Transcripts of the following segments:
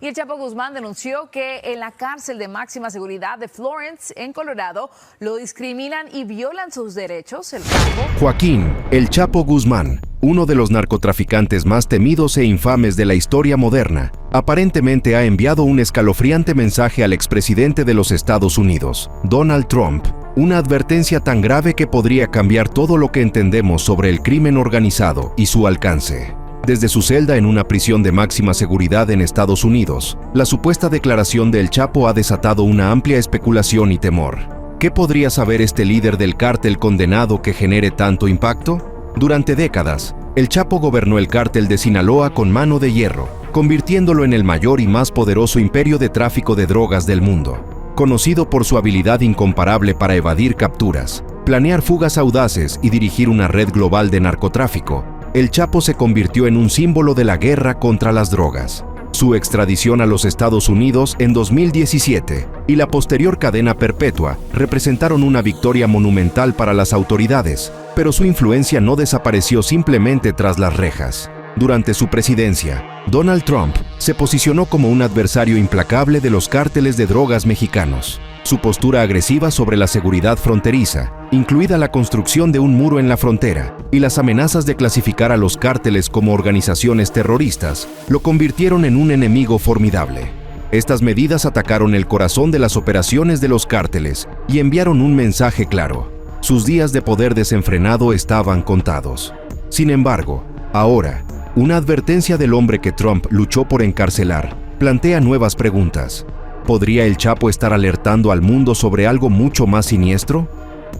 Y el Chapo Guzmán denunció que en la cárcel de máxima seguridad de Florence, en Colorado, lo discriminan y violan sus derechos. El Chapo. Joaquín El Chapo Guzmán, uno de los narcotraficantes más temidos e infames de la historia moderna, aparentemente ha enviado un escalofriante mensaje al expresidente de los Estados Unidos, Donald Trump, una advertencia tan grave que podría cambiar todo lo que entendemos sobre el crimen organizado y su alcance. Desde su celda en una prisión de máxima seguridad en Estados Unidos, la supuesta declaración de El Chapo ha desatado una amplia especulación y temor. ¿Qué podría saber este líder del cártel condenado que genere tanto impacto? Durante décadas, El Chapo gobernó el cártel de Sinaloa con mano de hierro, convirtiéndolo en el mayor y más poderoso imperio de tráfico de drogas del mundo. Conocido por su habilidad incomparable para evadir capturas, planear fugas audaces y dirigir una red global de narcotráfico, El Chapo se convirtió en un símbolo de la guerra contra las drogas. Su extradición a los Estados Unidos en 2017 y la posterior cadena perpetua representaron una victoria monumental para las autoridades, pero su influencia no desapareció simplemente tras las rejas. Durante su presidencia, Donald Trump se posicionó como un adversario implacable de los cárteles de drogas mexicanos. Su postura agresiva sobre la seguridad fronteriza, incluida la construcción de un muro en la frontera y las amenazas de clasificar a los cárteles como organizaciones terroristas, lo convirtieron en un enemigo formidable. Estas medidas atacaron el corazón de las operaciones de los cárteles y enviaron un mensaje claro: sus días de poder desenfrenado estaban contados. Sin embargo, ahora, una advertencia del hombre que Trump luchó por encarcelar plantea nuevas preguntas. ¿Podría El Chapo estar alertando al mundo sobre algo mucho más siniestro?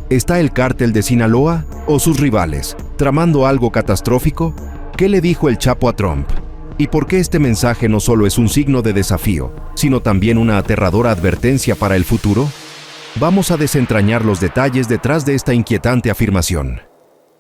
¿Está el cártel de Sinaloa o sus rivales tramando algo catastrófico? ¿Qué le dijo El Chapo a Trump? ¿Y por qué este mensaje no solo es un signo de desafío, sino también una aterradora advertencia para el futuro? Vamos a desentrañar los detalles detrás de esta inquietante afirmación.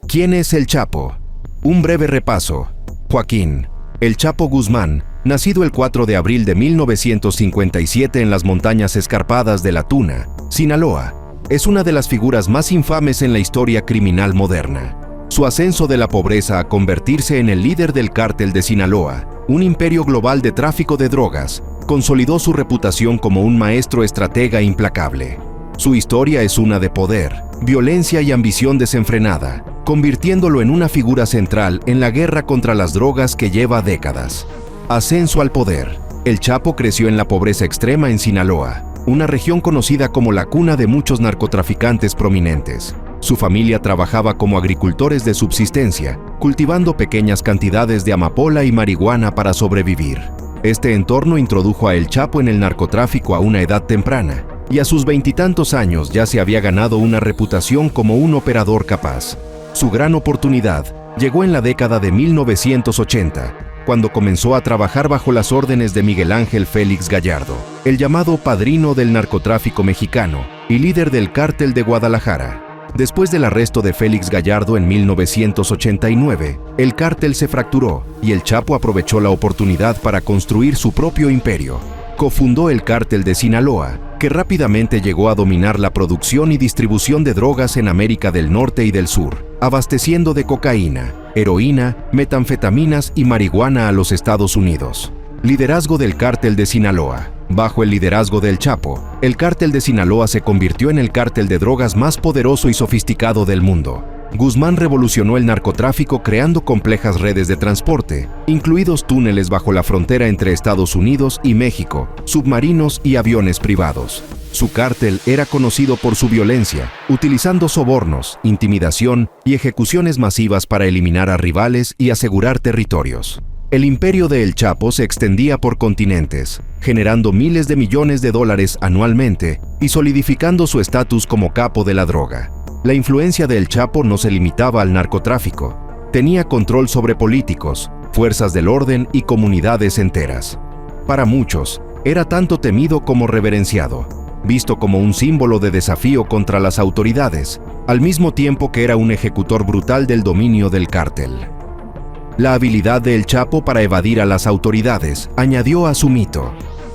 ¿Quién es El Chapo? Un breve repaso. Joaquín El Chapo Guzmán, nacido el 4 de abril de 1957 en las montañas escarpadas de La Tuna, Sinaloa, es una de las figuras más infames en la historia criminal moderna. Su ascenso de la pobreza a convertirse en el líder del cártel de Sinaloa, un imperio global de tráfico de drogas, consolidó su reputación como un maestro estratega implacable. Su historia es una de poder, violencia y ambición desenfrenada, convirtiéndolo en una figura central en la guerra contra las drogas que lleva décadas. Ascenso al poder. El Chapo creció en la pobreza extrema en Sinaloa, una región conocida como la cuna de muchos narcotraficantes prominentes. Su familia trabajaba como agricultores de subsistencia, cultivando pequeñas cantidades de amapola y marihuana para sobrevivir. Este entorno introdujo a El Chapo en el narcotráfico a una edad temprana, y a sus veintitantos años ya se había ganado una reputación como un operador capaz. Su gran oportunidad llegó en la década de 1980, cuando comenzó a trabajar bajo las órdenes de Miguel Ángel Félix Gallardo, el llamado padrino del narcotráfico mexicano y líder del cártel de Guadalajara. Después del arresto de Félix Gallardo en 1989, el cártel se fracturó y El Chapo aprovechó la oportunidad para construir su propio imperio. Cofundó el cártel de Sinaloa, que rápidamente llegó a dominar la producción y distribución de drogas en América del Norte y del Sur, abasteciendo de cocaína, heroína, metanfetaminas y marihuana a los Estados Unidos. Liderazgo del cártel de Sinaloa. Bajo el liderazgo del Chapo, el cártel de Sinaloa se convirtió en el cártel de drogas más poderoso y sofisticado del mundo. Guzmán revolucionó el narcotráfico creando complejas redes de transporte, incluidos túneles bajo la frontera entre Estados Unidos y México, submarinos y aviones privados. Su cártel era conocido por su violencia, utilizando sobornos, intimidación y ejecuciones masivas para eliminar a rivales y asegurar territorios. El imperio de El Chapo se extendía por continentes, generando miles de millones de dólares anualmente y solidificando su estatus como capo de la droga. La influencia de El Chapo no se limitaba al narcotráfico. Tenía control sobre políticos, fuerzas del orden y comunidades enteras. Para muchos, era tanto temido como reverenciado, visto como un símbolo de desafío contra las autoridades, al mismo tiempo que era un ejecutor brutal del dominio del cártel. La habilidad de El Chapo para evadir a las autoridades añadió a su mito.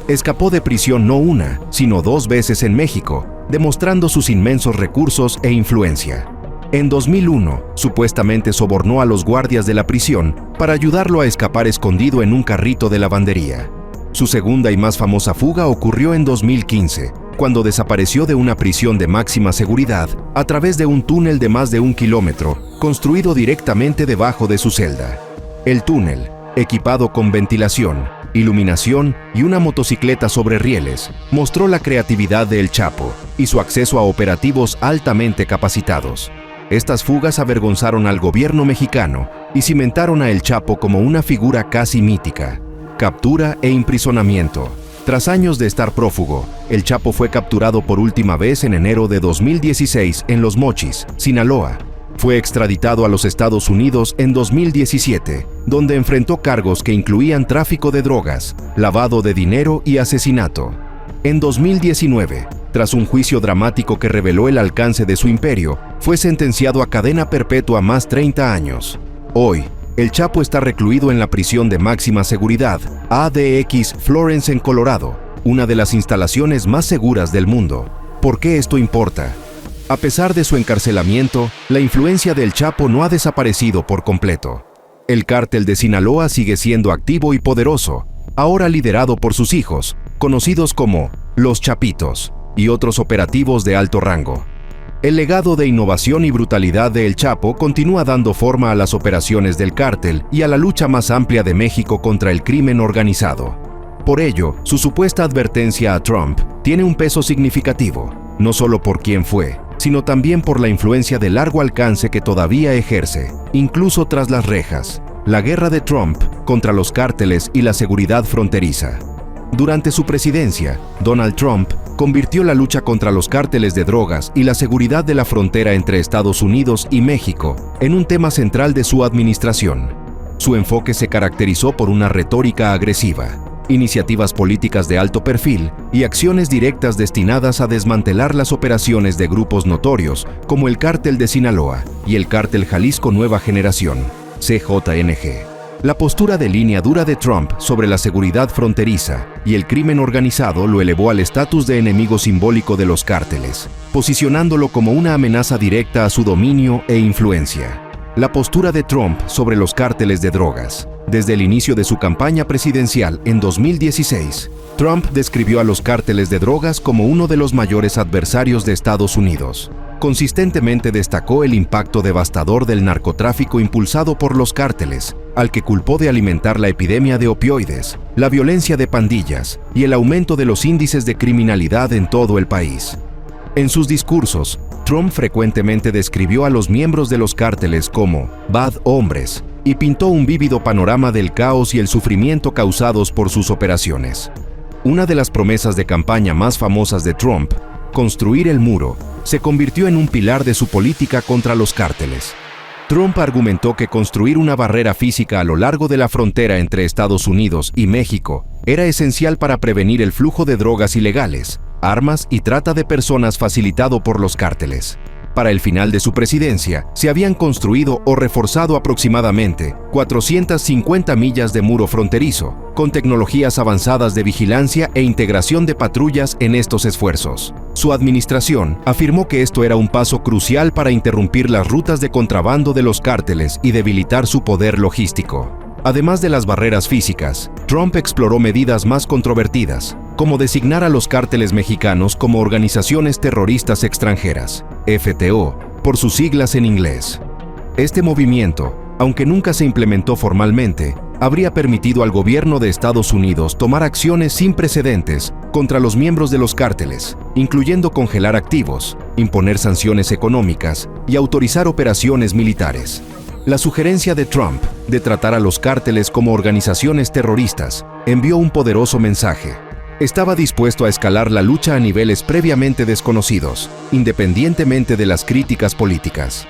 Escapó de prisión no una, sino 2 veces en México, demostrando sus inmensos recursos e influencia. En 2001, supuestamente sobornó a los guardias de la prisión para ayudarlo a escapar escondido en un carrito de lavandería. Su segunda y más famosa fuga ocurrió en 2015, cuando desapareció de una prisión de máxima seguridad a través de un túnel de más de 1 kilómetro, construido directamente debajo de su celda. El túnel, equipado con ventilación, iluminación y una motocicleta sobre rieles, mostró la creatividad de El Chapo y su acceso a operativos altamente capacitados. Estas fugas avergonzaron al gobierno mexicano y cimentaron a El Chapo como una figura casi mítica. Captura e imprisonamiento. Tras años de estar prófugo, El Chapo fue capturado por última vez en enero de 2016 en Los Mochis, Sinaloa. Fue extraditado a los Estados Unidos en 2017, donde enfrentó cargos que incluían tráfico de drogas, lavado de dinero y asesinato. En 2019, tras un juicio dramático que reveló el alcance de su imperio, fue sentenciado a cadena perpetua más 30 años. Hoy, El Chapo está recluido en la prisión de máxima seguridad, ADX Florence en Colorado, una de las instalaciones más seguras del mundo. ¿Por qué esto importa? A pesar de su encarcelamiento, la influencia del Chapo no ha desaparecido por completo. El cártel de Sinaloa sigue siendo activo y poderoso, ahora liderado por sus hijos, conocidos como Los Chapitos, y otros operativos de alto rango. El legado de innovación y brutalidad de El Chapo continúa dando forma a las operaciones del cártel y a la lucha más amplia de México contra el crimen organizado. Por ello, su supuesta advertencia a Trump tiene un peso significativo, no solo por quién fue, sino también por la influencia de largo alcance que todavía ejerce, incluso tras las rejas. La guerra de Trump contra los cárteles y la seguridad fronteriza. Durante su presidencia, Donald Trump convirtió la lucha contra los cárteles de drogas y la seguridad de la frontera entre Estados Unidos y México en un tema central de su administración. Su enfoque se caracterizó por una retórica agresiva, iniciativas políticas de alto perfil y acciones directas destinadas a desmantelar las operaciones de grupos notorios como el Cártel de Sinaloa y el Cártel Jalisco Nueva Generación, CJNG. La postura de línea dura de Trump sobre la seguridad fronteriza y el crimen organizado lo elevó al estatus de enemigo simbólico de los cárteles, posicionándolo como una amenaza directa a su dominio e influencia. La postura de Trump sobre los cárteles de drogas. Desde el inicio de su campaña presidencial en 2016, Trump describió a los cárteles de drogas como uno de los mayores adversarios de Estados Unidos. Consistentemente destacó el impacto devastador del narcotráfico impulsado por los cárteles, al que culpó de alimentar la epidemia de opioides, la violencia de pandillas y el aumento de los índices de criminalidad en todo el país. En sus discursos, Trump frecuentemente describió a los miembros de los cárteles como bad hombres y pintó un vívido panorama del caos y el sufrimiento causados por sus operaciones. Una de las promesas de campaña más famosas de Trump, construir el muro, se convirtió en un pilar de su política contra los cárteles. Trump argumentó que construir una barrera física a lo largo de la frontera entre Estados Unidos y México era esencial para prevenir el flujo de drogas ilegales, armas y trata de personas facilitado por los cárteles. Para el final de su presidencia, se habían construido o reforzado aproximadamente 450 millas de muro fronterizo, con tecnologías avanzadas de vigilancia e integración de patrullas en estos esfuerzos. Su administración afirmó que esto era un paso crucial para interrumpir las rutas de contrabando de los cárteles y debilitar su poder logístico. Además de las barreras físicas, Trump exploró medidas más controvertidas, como designar a los cárteles mexicanos como organizaciones terroristas extranjeras, FTO, por sus siglas en inglés. Este movimiento, aunque nunca se implementó formalmente, habría permitido al gobierno de Estados Unidos tomar acciones sin precedentes contra los miembros de los cárteles, incluyendo congelar activos, imponer sanciones económicas y autorizar operaciones militares. La sugerencia de Trump de tratar a los cárteles como organizaciones terroristas envió un poderoso mensaje. Estaba dispuesto a escalar la lucha a niveles previamente desconocidos, independientemente de las críticas políticas.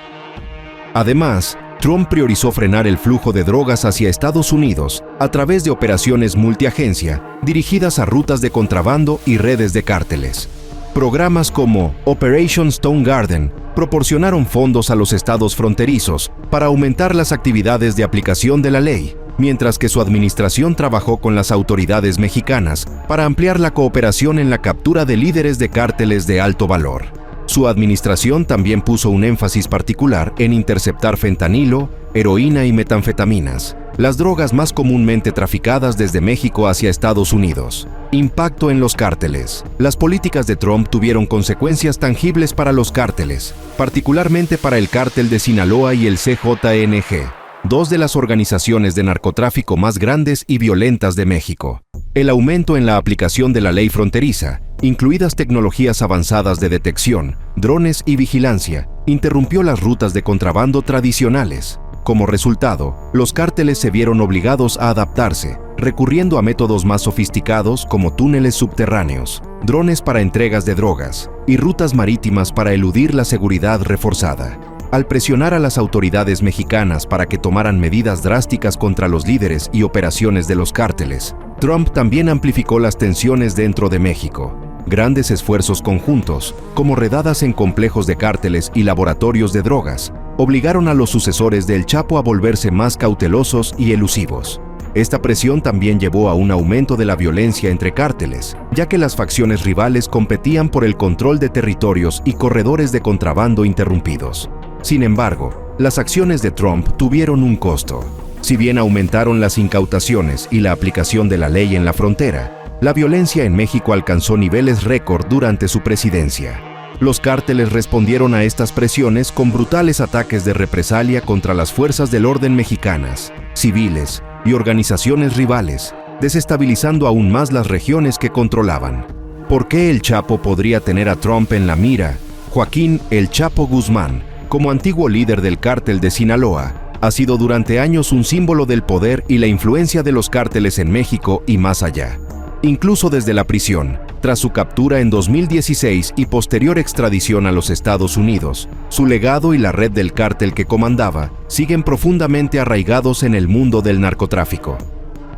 Además, Trump priorizó frenar el flujo de drogas hacia Estados Unidos a través de operaciones multiagencia dirigidas a rutas de contrabando y redes de cárteles. Programas como Operation Stone Garden proporcionaron fondos a los estados fronterizos para aumentar las actividades de aplicación de la ley, mientras que su administración trabajó con las autoridades mexicanas para ampliar la cooperación en la captura de líderes de cárteles de alto valor. Su administración también puso un énfasis particular en interceptar fentanilo, heroína y metanfetaminas, Las drogas más comúnmente traficadas desde México hacia Estados Unidos. Impacto en los cárteles. Las políticas de Trump tuvieron consecuencias tangibles para los cárteles, particularmente para el cártel de Sinaloa y el CJNG, dos de las organizaciones de narcotráfico más grandes y violentas de México. El aumento en la aplicación de la ley fronteriza, incluidas tecnologías avanzadas de detección, drones y vigilancia, interrumpió las rutas de contrabando tradicionales. Como resultado, los cárteles se vieron obligados a adaptarse, recurriendo a métodos más sofisticados como túneles subterráneos, drones para entregas de drogas y rutas marítimas para eludir la seguridad reforzada. Al presionar a las autoridades mexicanas para que tomaran medidas drásticas contra los líderes y operaciones de los cárteles, Trump también amplificó las tensiones dentro de México. Grandes esfuerzos conjuntos, como redadas en complejos de cárteles y laboratorios de drogas, obligaron a los sucesores del Chapo a volverse más cautelosos y elusivos. Esta presión también llevó a un aumento de la violencia entre cárteles, ya que las facciones rivales competían por el control de territorios y corredores de contrabando interrumpidos. Sin embargo, las acciones de Trump tuvieron un costo. Si bien aumentaron las incautaciones y la aplicación de la ley en la frontera, la violencia en México alcanzó niveles récord durante su presidencia. Los cárteles respondieron a estas presiones con brutales ataques de represalia contra las fuerzas del orden mexicanas, civiles y organizaciones rivales, desestabilizando aún más las regiones que controlaban. ¿Por qué el Chapo podría tener a Trump en la mira? Joaquín El Chapo Guzmán, como antiguo líder del cártel de Sinaloa, ha sido durante años un símbolo del poder y la influencia de los cárteles en México y más allá. Incluso desde la prisión, tras su captura en 2016 y posterior extradición a los Estados Unidos, su legado y la red del cártel que comandaba siguen profundamente arraigados en el mundo del narcotráfico.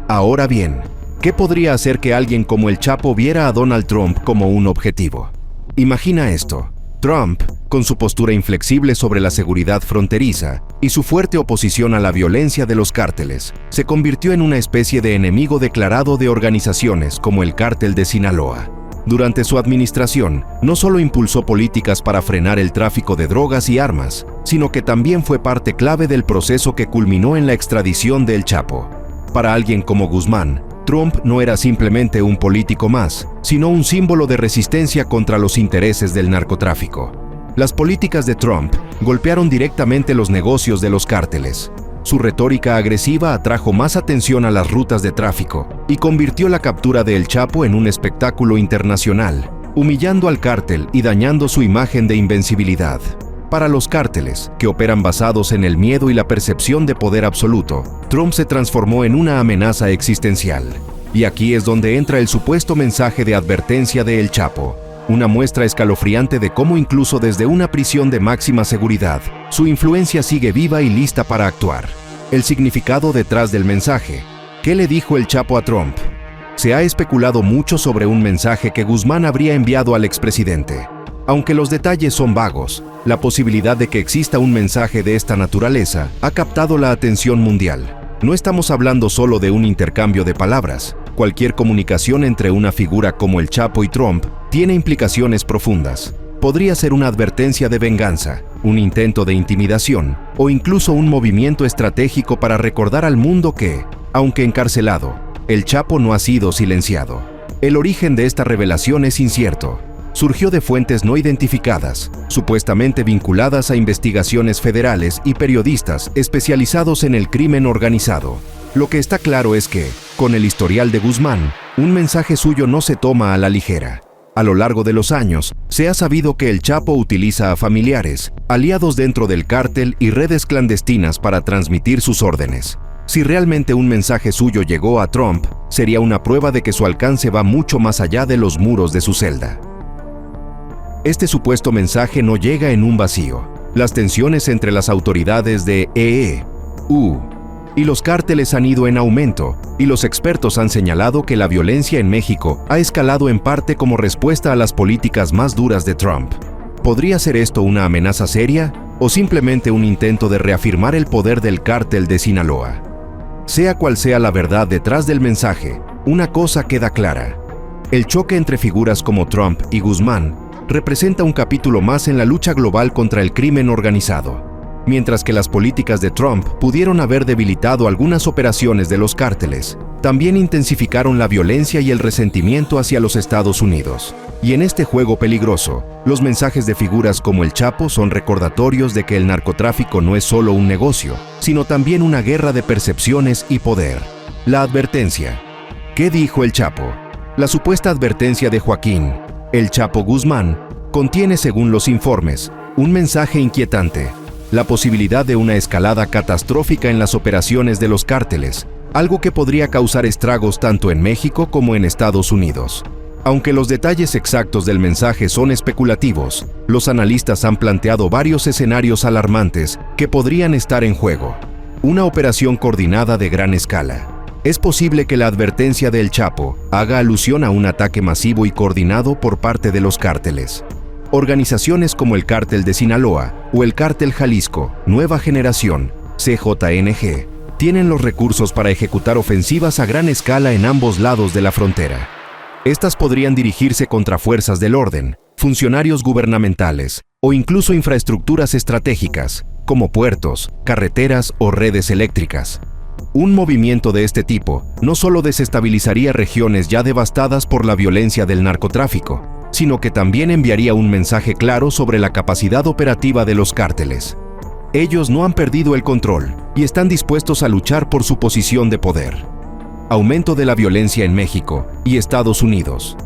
Ahora bien, ¿qué podría hacer que alguien como el Chapo viera a Donald Trump como un objetivo? Imagina esto. Trump, con su postura inflexible sobre la seguridad fronteriza y su fuerte oposición a la violencia de los cárteles, se convirtió en una especie de enemigo declarado de organizaciones como el Cártel de Sinaloa. Durante su administración, no solo impulsó políticas para frenar el tráfico de drogas y armas, sino que también fue parte clave del proceso que culminó en la extradición de El Chapo. Para alguien como Guzmán, Trump no era simplemente un político más, sino un símbolo de resistencia contra los intereses del narcotráfico. Las políticas de Trump golpearon directamente los negocios de los cárteles. Su retórica agresiva atrajo más atención a las rutas de tráfico y convirtió la captura de El Chapo en un espectáculo internacional, humillando al cártel y dañando su imagen de invencibilidad. Para los cárteles, que operan basados en el miedo y la percepción de poder absoluto, Trump se transformó en una amenaza existencial. Y aquí es donde entra el supuesto mensaje de advertencia de El Chapo, una muestra escalofriante de cómo incluso desde una prisión de máxima seguridad, su influencia sigue viva y lista para actuar. El significado detrás del mensaje. ¿Qué le dijo El Chapo a Trump? Se ha especulado mucho sobre un mensaje que Guzmán habría enviado al expresidente. Aunque los detalles son vagos, la posibilidad de que exista un mensaje de esta naturaleza ha captado la atención mundial. No estamos hablando solo de un intercambio de palabras. Cualquier comunicación entre una figura como El Chapo y Trump tiene implicaciones profundas. Podría ser una advertencia de venganza, un intento de intimidación o incluso un movimiento estratégico para recordar al mundo que, aunque encarcelado, El Chapo no ha sido silenciado. El origen de esta revelación es incierto. Surgió de fuentes no identificadas, supuestamente vinculadas a investigaciones federales y periodistas especializados en el crimen organizado. Lo que está claro es que, con el historial de Guzmán, un mensaje suyo no se toma a la ligera. A lo largo de los años, se ha sabido que El Chapo utiliza a familiares, aliados dentro del cártel y redes clandestinas para transmitir sus órdenes. Si realmente un mensaje suyo llegó a Trump, sería una prueba de que su alcance va mucho más allá de los muros de su celda. Este supuesto mensaje no llega en un vacío. Las tensiones entre las autoridades de EU y los cárteles han ido en aumento, y los expertos han señalado que la violencia en México ha escalado en parte como respuesta a las políticas más duras de Trump. ¿Podría ser esto una amenaza seria o simplemente un intento de reafirmar el poder del cártel de Sinaloa? Sea cual sea la verdad detrás del mensaje, una cosa queda clara. El choque entre figuras como Trump y Guzmán representa un capítulo más en la lucha global contra el crimen organizado. Mientras que las políticas de Trump pudieron haber debilitado algunas operaciones de los cárteles, también intensificaron la violencia y el resentimiento hacia los Estados Unidos. Y en este juego peligroso, los mensajes de figuras como el Chapo son recordatorios de que el narcotráfico no es solo un negocio, sino también una guerra de percepciones y poder. La advertencia. ¿Qué dijo el Chapo? La supuesta advertencia de Joaquín, el Chapo Guzmán, contiene, según los informes, un mensaje inquietante: la posibilidad de una escalada catastrófica en las operaciones de los cárteles, algo que podría causar estragos tanto en México como en Estados Unidos. Aunque los detalles exactos del mensaje son especulativos, los analistas han planteado varios escenarios alarmantes que podrían estar en juego. Una operación coordinada de gran escala. Es posible que la advertencia del Chapo haga alusión a un ataque masivo y coordinado por parte de los cárteles. Organizaciones como el Cártel de Sinaloa o el Cártel Jalisco Nueva Generación, CJNG, tienen los recursos para ejecutar ofensivas a gran escala en ambos lados de la frontera. Estas podrían dirigirse contra fuerzas del orden, funcionarios gubernamentales o incluso infraestructuras estratégicas, como puertos, carreteras o redes eléctricas. Un movimiento de este tipo no solo desestabilizaría regiones ya devastadas por la violencia del narcotráfico, sino que también enviaría un mensaje claro sobre la capacidad operativa de los cárteles. Ellos no han perdido el control y están dispuestos a luchar por su posición de poder. Aumento de la violencia en México y Estados Unidos.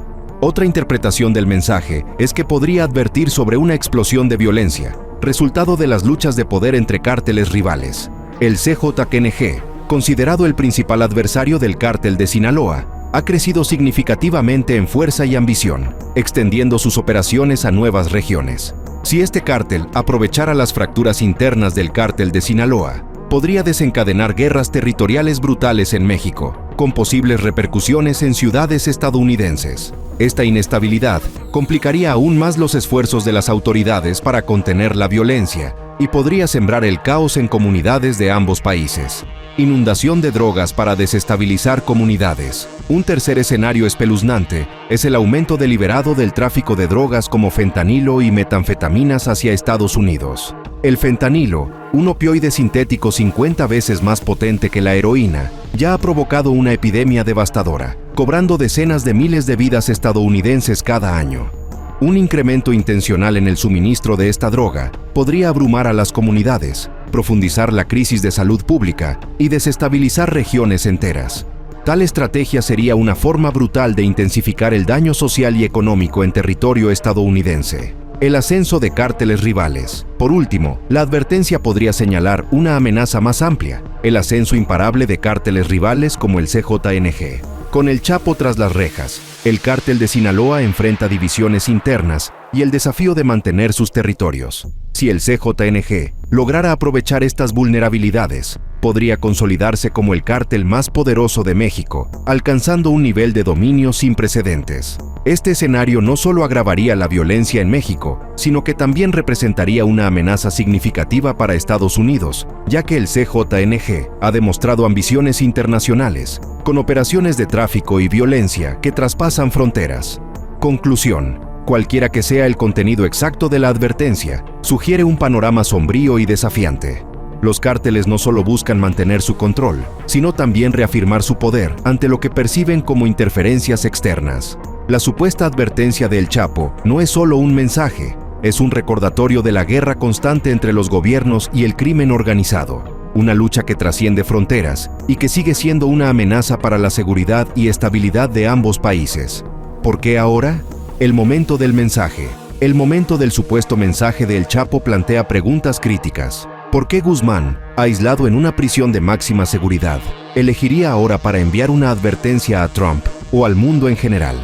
Otra interpretación del mensaje es que podría advertir sobre una explosión de violencia, resultado de las luchas de poder entre cárteles rivales. El CJNG, considerado el principal adversario del Cártel de Sinaloa, ha crecido significativamente en fuerza y ambición, extendiendo sus operaciones a nuevas regiones. Si este cártel aprovechara las fracturas internas del Cártel de Sinaloa, podría desencadenar guerras territoriales brutales en México, con posibles repercusiones en ciudades estadounidenses. Esta inestabilidad complicaría aún más los esfuerzos de las autoridades para contener la violencia y podría sembrar el caos en comunidades de ambos países. Inundación de drogas para desestabilizar comunidades. Un tercer escenario espeluznante es el aumento deliberado del tráfico de drogas como fentanilo y metanfetaminas hacia Estados Unidos. El fentanilo, un opioide sintético 50 veces más potente que la heroína, ya ha provocado una epidemia devastadora, cobrando decenas de miles de vidas estadounidenses cada año. Un incremento intencional en el suministro de esta droga podría abrumar a las comunidades, profundizar la crisis de salud pública y desestabilizar regiones enteras. Tal estrategia sería una forma brutal de intensificar el daño social y económico en territorio estadounidense. El ascenso de cárteles rivales. Por último, la advertencia podría señalar una amenaza más amplia: el ascenso imparable de cárteles rivales como el CJNG. Con el Chapo tras las rejas, el Cártel de Sinaloa enfrenta divisiones internas y el desafío de mantener sus territorios. Si el CJNG lograra aprovechar estas vulnerabilidades, podría consolidarse como el cártel más poderoso de México, alcanzando un nivel de dominio sin precedentes. Este escenario no solo agravaría la violencia en México, sino que también representaría una amenaza significativa para Estados Unidos, ya que el CJNG ha demostrado ambiciones internacionales, con operaciones de tráfico y violencia que traspasan fronteras. Conclusión: cualquiera que sea el contenido exacto de la advertencia, sugiere un panorama sombrío y desafiante. Los cárteles no solo buscan mantener su control, sino también reafirmar su poder ante lo que perciben como interferencias externas. La supuesta advertencia del Chapo no es solo un mensaje, es un recordatorio de la guerra constante entre los gobiernos y el crimen organizado, una lucha que trasciende fronteras y que sigue siendo una amenaza para la seguridad y estabilidad de ambos países. ¿Por qué ahora? El momento del mensaje. El momento del supuesto mensaje del Chapo plantea preguntas críticas. ¿Por qué Guzmán, aislado en una prisión de máxima seguridad, elegiría ahora para enviar una advertencia a Trump o al mundo en general?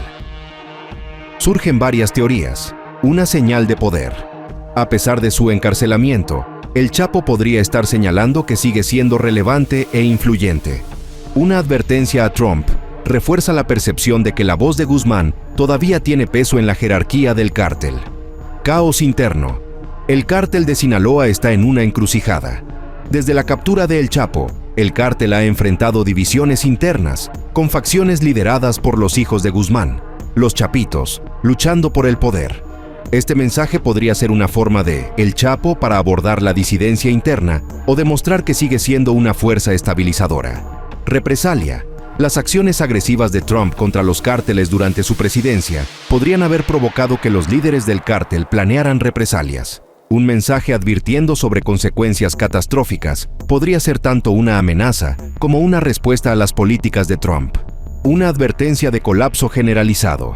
Surgen varias teorías. Una señal de poder. A pesar de su encarcelamiento, el Chapo podría estar señalando que sigue siendo relevante e influyente. Una advertencia a Trump refuerza la percepción de que la voz de Guzmán todavía tiene peso en la jerarquía del cártel. Caos interno. El cártel de Sinaloa está en una encrucijada. Desde la captura de El Chapo, el cártel ha enfrentado divisiones internas, con facciones lideradas por los hijos de Guzmán, los Chapitos, luchando por el poder. Este mensaje podría ser una forma de El Chapo para abordar la disidencia interna o demostrar que sigue siendo una fuerza estabilizadora. Represalia. Las acciones agresivas de Trump contra los cárteles durante su presidencia podrían haber provocado que los líderes del cártel planearan represalias. Un mensaje advirtiendo sobre consecuencias catastróficas podría ser tanto una amenaza como una respuesta a las políticas de Trump. Una advertencia de colapso generalizado.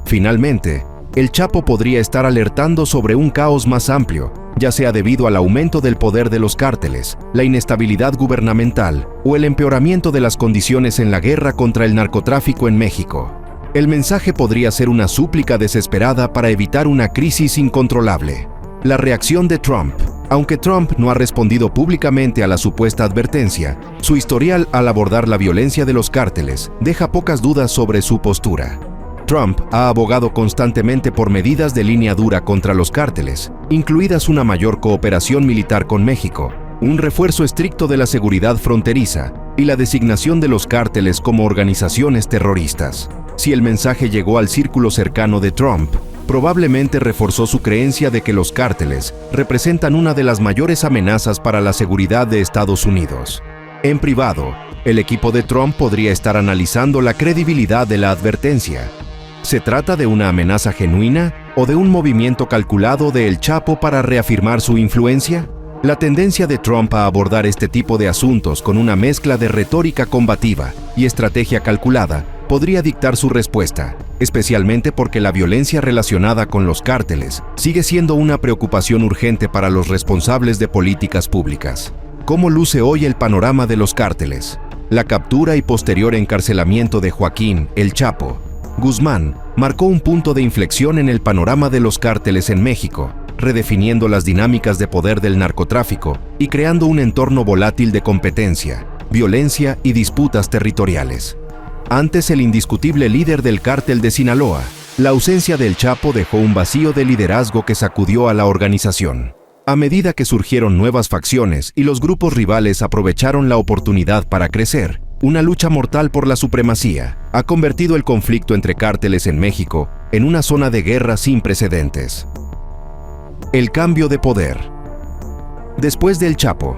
Finalmente, el Chapo podría estar alertando sobre un caos más amplio, ya sea debido al aumento del poder de los cárteles, la inestabilidad gubernamental o el empeoramiento de las condiciones en la guerra contra el narcotráfico en México. El mensaje podría ser una súplica desesperada para evitar una crisis incontrolable. La reacción de Trump. Aunque Trump no ha respondido públicamente a la supuesta advertencia, su historial al abordar la violencia de los cárteles deja pocas dudas sobre su postura. Trump ha abogado constantemente por medidas de línea dura contra los cárteles, incluidas una mayor cooperación militar con México, un refuerzo estricto de la seguridad fronteriza y la designación de los cárteles como organizaciones terroristas. Si el mensaje llegó al círculo cercano de Trump, probablemente reforzó su creencia de que los cárteles representan una de las mayores amenazas para la seguridad de Estados Unidos. En privado, el equipo de Trump podría estar analizando la credibilidad de la advertencia. ¿Se trata de una amenaza genuina o de un movimiento calculado de El Chapo para reafirmar su influencia? La tendencia de Trump a abordar este tipo de asuntos con una mezcla de retórica combativa y estrategia calculada podría dictar su respuesta, especialmente porque la violencia relacionada con los cárteles sigue siendo una preocupación urgente para los responsables de políticas públicas. ¿Cómo luce hoy el panorama de los cárteles? La captura y posterior encarcelamiento de Joaquín El Chapo Guzmán marcó un punto de inflexión en el panorama de los cárteles en México, redefiniendo las dinámicas de poder del narcotráfico y creando un entorno volátil de competencia, violencia y disputas territoriales. Antes el indiscutible líder del cártel de Sinaloa, la ausencia del Chapo dejó un vacío de liderazgo que sacudió a la organización. A medida que surgieron nuevas facciones y los grupos rivales aprovecharon la oportunidad para crecer, una lucha mortal por la supremacía ha convertido el conflicto entre cárteles en México en una zona de guerra sin precedentes. El cambio de poder. Después del Chapo.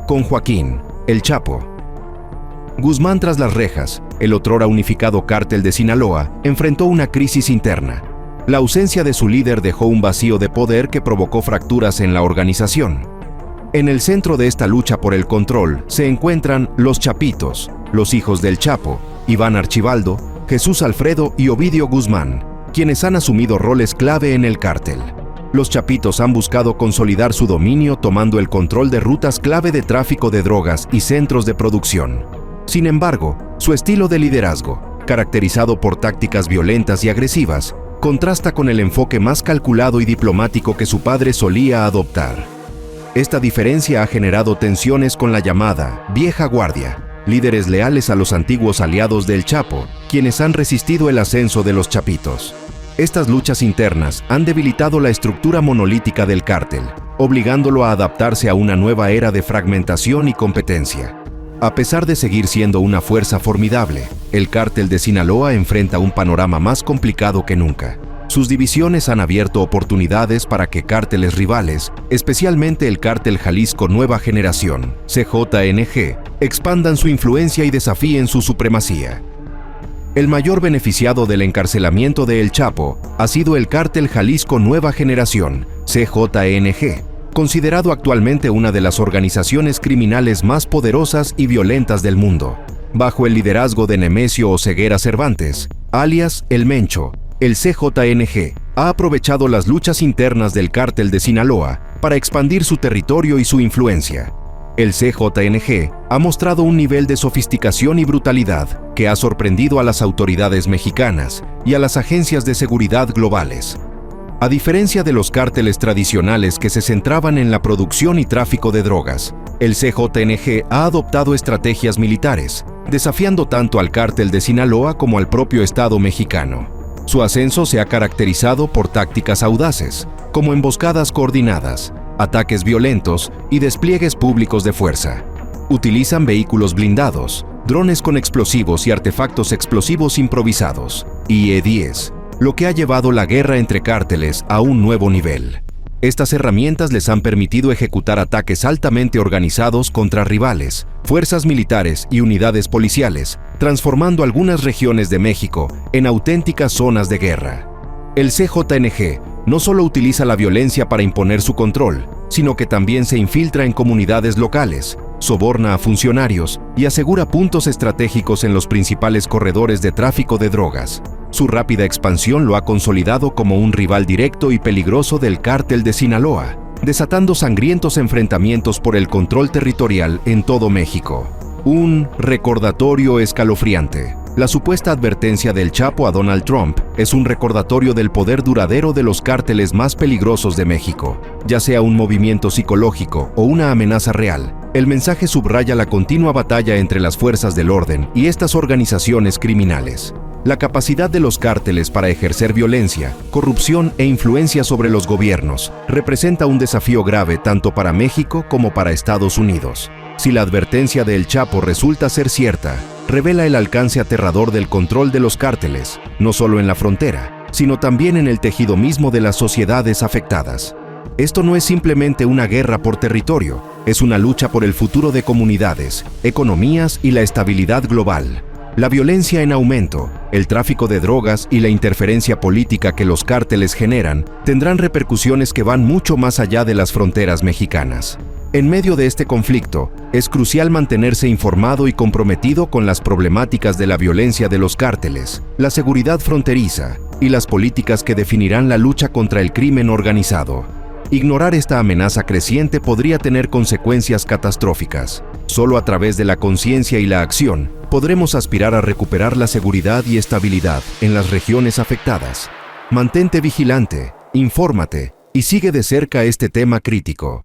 Con Joaquín El Chapo Guzmán tras las rejas, el otrora unificado cártel de Sinaloa enfrentó una crisis interna. La ausencia de su líder dejó un vacío de poder que provocó fracturas en la organización. En el centro de esta lucha por el control se encuentran los Chapitos, los hijos del Chapo, Iván Archibaldo, Jesús Alfredo y Ovidio Guzmán, quienes han asumido roles clave en el cártel. Los Chapitos han buscado consolidar su dominio tomando el control de rutas clave de tráfico de drogas y centros de producción. Sin embargo, su estilo de liderazgo, caracterizado por tácticas violentas y agresivas, contrasta con el enfoque más calculado y diplomático que su padre solía adoptar. Esta diferencia ha generado tensiones con la llamada vieja guardia, líderes leales a los antiguos aliados del Chapo, quienes han resistido el ascenso de los Chapitos. Estas luchas internas han debilitado la estructura monolítica del cártel, obligándolo a adaptarse a una nueva era de fragmentación y competencia. A pesar de seguir siendo una fuerza formidable, el cártel de Sinaloa enfrenta un panorama más complicado que nunca. Sus divisiones han abierto oportunidades para que cárteles rivales, especialmente el cártel Jalisco Nueva Generación, CJNG, expandan su influencia y desafíen su supremacía. El mayor beneficiado del encarcelamiento de El Chapo ha sido el cártel Jalisco Nueva Generación, CJNG, considerado actualmente una de las organizaciones criminales más poderosas y violentas del mundo. Bajo el liderazgo de Nemesio Oseguera Cervantes, alias El Mencho, el CJNG ha aprovechado las luchas internas del cártel de Sinaloa para expandir su territorio y su influencia. El CJNG ha mostrado un nivel de sofisticación y brutalidad que ha sorprendido a las autoridades mexicanas y a las agencias de seguridad globales. A diferencia de los cárteles tradicionales que se centraban en la producción y tráfico de drogas, el CJNG ha adoptado estrategias militares, desafiando tanto al cártel de Sinaloa como al propio Estado mexicano. Su ascenso se ha caracterizado por tácticas audaces, como emboscadas coordinadas, ataques violentos y despliegues públicos de fuerza. Utilizan vehículos blindados, drones con explosivos y artefactos explosivos improvisados, IE-10, lo que ha llevado la guerra entre cárteles a un nuevo nivel. Estas herramientas les han permitido ejecutar ataques altamente organizados contra rivales, fuerzas militares y unidades policiales, transformando algunas regiones de México en auténticas zonas de guerra. El CJNG no solo utiliza la violencia para imponer su control, sino que también se infiltra en comunidades locales, soborna a funcionarios y asegura puntos estratégicos en los principales corredores de tráfico de drogas. Su rápida expansión lo ha consolidado como un rival directo y peligroso del cártel de Sinaloa, desatando sangrientos enfrentamientos por el control territorial en todo México. Un recordatorio escalofriante. La supuesta advertencia del Chapo a Donald Trump es un recordatorio del poder duradero de los cárteles más peligrosos de México. Ya sea un movimiento psicológico o una amenaza real, el mensaje subraya la continua batalla entre las fuerzas del orden y estas organizaciones criminales. La capacidad de los cárteles para ejercer violencia, corrupción e influencia sobre los gobiernos representa un desafío grave tanto para México como para Estados Unidos. Si la advertencia de El Chapo resulta ser cierta, revela el alcance aterrador del control de los cárteles, no solo en la frontera, sino también en el tejido mismo de las sociedades afectadas. Esto no es simplemente una guerra por territorio, es una lucha por el futuro de comunidades, economías y la estabilidad global. La violencia en aumento, el tráfico de drogas y la interferencia política que los cárteles generan tendrán repercusiones que van mucho más allá de las fronteras mexicanas. En medio de este conflicto, es crucial mantenerse informado y comprometido con las problemáticas de la violencia de los cárteles, la seguridad fronteriza y las políticas que definirán la lucha contra el crimen organizado. Ignorar esta amenaza creciente podría tener consecuencias catastróficas. Solo a través de la conciencia y la acción podremos aspirar a recuperar la seguridad y estabilidad en las regiones afectadas. Mantente vigilante, infórmate y sigue de cerca este tema crítico.